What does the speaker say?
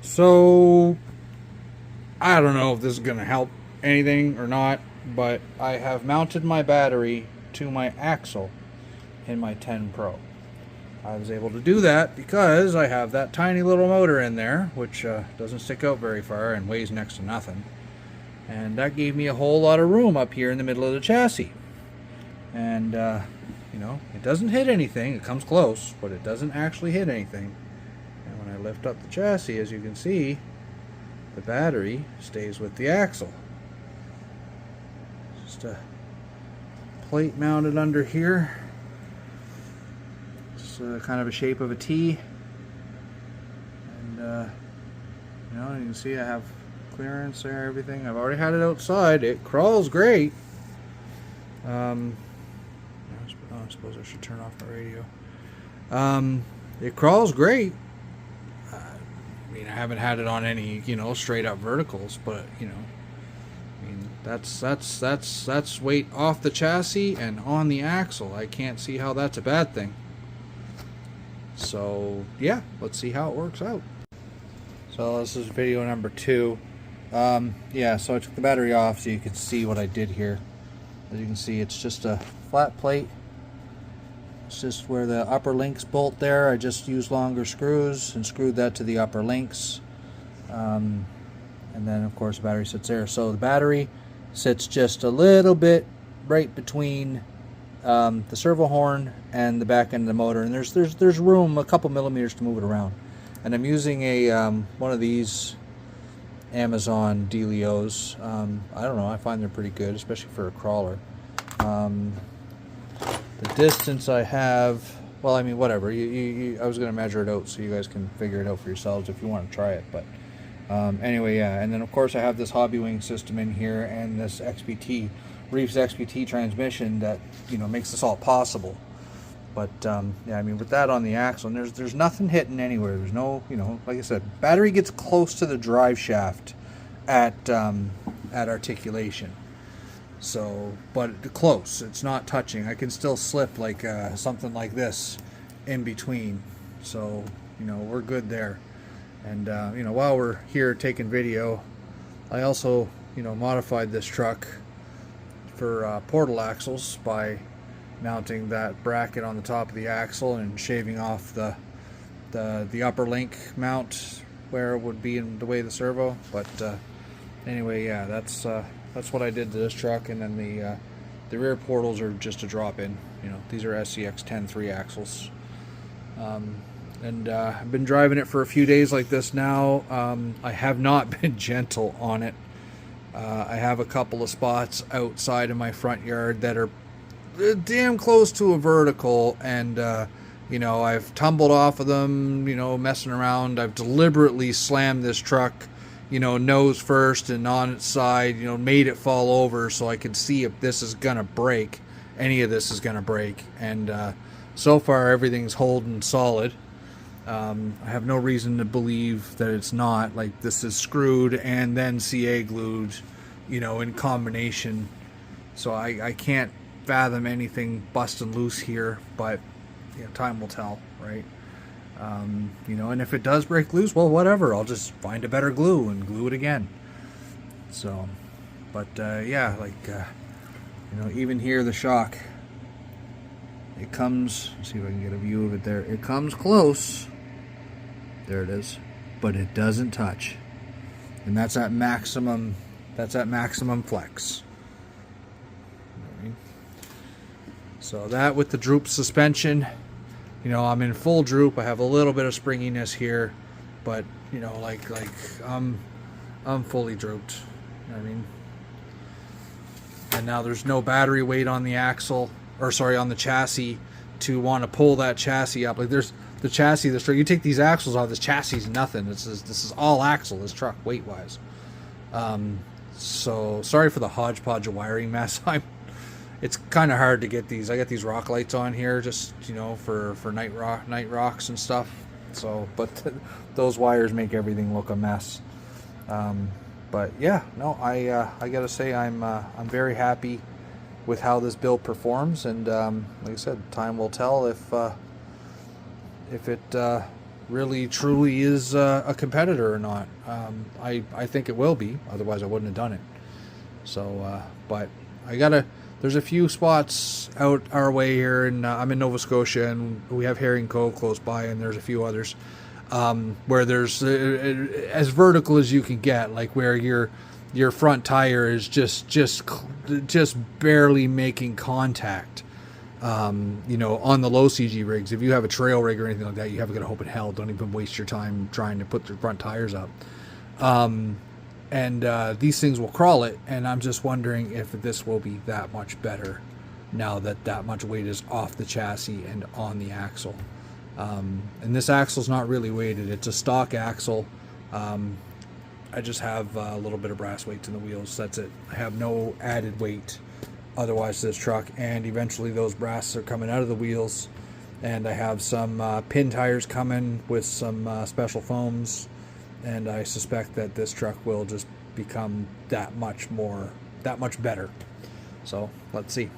So, I don't know if this is going to help anything or not, but I have mounted my battery to my axle in my 10 Pro. I was able to do that because I have that tiny little motor in there, which doesn't stick out very far and weighs next to nothing. And that gave me a whole lot of room up here in the middle of the chassis. And, you know, it doesn't hit anything. It comes close, but it doesn't actually hit anything. And when I lift up the chassis, as you can see, the battery stays with the axle. Just a plate mounted under here. It's kind of a shape of a T. And, you know, you can see I have clearance there, everything. I've already had it outside. It crawls great. I suppose I should turn off my radio. It crawls great. I mean, I haven't had it on any, you know, straight up verticals, but you know, I mean, that's weight off the chassis and on the axle. I can't see how that's a bad thing. So yeah, let's see how it works out. So this is video number 2. Yeah, so I took the battery off so you can see what I did here. As you can see, it's just a flat plate. It's just where the upper links bolt there. I just used longer screws and screwed that to the upper links. And then of course the battery sits there. So the battery sits just a little bit right between the servo horn and the back end of the motor. And there's room, a couple millimeters to move it around. And I'm using a one of these Amazon dealios. I don't know, I find they're pretty good, especially for a crawler. The distance I have, well, I mean, whatever. I was going to measure it out so you guys can figure it out for yourselves if you want to try it. But anyway, yeah. And then, of course, I have this Hobbywing system in here and this Reefs XPT transmission that, you know, makes this all possible. But, yeah, I mean, with that on the axle, and there's nothing hitting anywhere. There's no, you know, like I said, battery gets close to the drive shaft at articulation. So, but close, it's not touching. I can still slip like something like this in between. So, you know, we're good there. And, you know, while we're here taking video, I also, you know, modified this truck for portal axles by mounting that bracket on the top of the axle and shaving off the upper link mount where it would be in the way of the servo. But anyway, yeah, that's what I did to this truck. And then the rear portals are just a drop in. You know, these are SCX10 3 axles. And I've been driving it for a few days like this now. I have not been gentle on it. I have a couple of spots outside of my front yard that are damn close to a vertical, and you know, I've tumbled off of them, you know, messing around. I've deliberately slammed this truck, you know, nose first and on its side, you know, made it fall over so I could see if this is gonna break, any of this is gonna break. And so far everything's holding solid. I have no reason to believe that it's not. Like, this is screwed and then CA glued, you know, in combination. So I can't fathom anything busting loose here, but you know, time will tell, right? You know, and if it does break loose, well, whatever, I'll just find a better glue and glue it again. So, but yeah, like you know, even here, the shock, it comes, let's see if I can get a view of it there. It comes close, there it is, but it doesn't touch, and that's at maximum flex. So that with the droop suspension, you know, I'm in full droop. I have a little bit of springiness here, but you know, like I'm fully drooped. You know what I mean? And now there's no battery weight on the axle, or sorry, on the chassis to want to pull that chassis up. Like, there's the chassis, this truck. You take these axles off, this chassis is nothing. This is all axle, this truck, weight wise. So sorry for the hodgepodge of wiring mess. It's kind of hard to get these. I got these rock lights on here, just, you know, for night rocks and stuff. So, but those wires make everything look a mess. But yeah, no, I gotta say I'm very happy with how this build performs, and like I said, time will tell if it really truly is a competitor or not. I think it will be, otherwise I wouldn't have done it. So, but there's a few spots out our way here, and I'm in Nova Scotia, and we have Herring Cove close by, and there's a few others where there's as vertical as you can get, like where your front tire is just barely making contact. On the low CG rigs. If you have a trail rig or anything like that, you haven't got a hope in hell. Don't even waste your time trying to put your front tires up. These things will crawl it, and I'm just wondering if this will be that much better now that much weight is off the chassis and on the axle. And this axle's not really weighted. It's a stock axle. I just have a little bit of brass weights in the wheels. That's it. I have no added weight otherwise to this truck, and eventually those brass are coming out of the wheels, and I have some pin tires coming with some special foams, and I suspect that this truck will just become that much better. So let's see.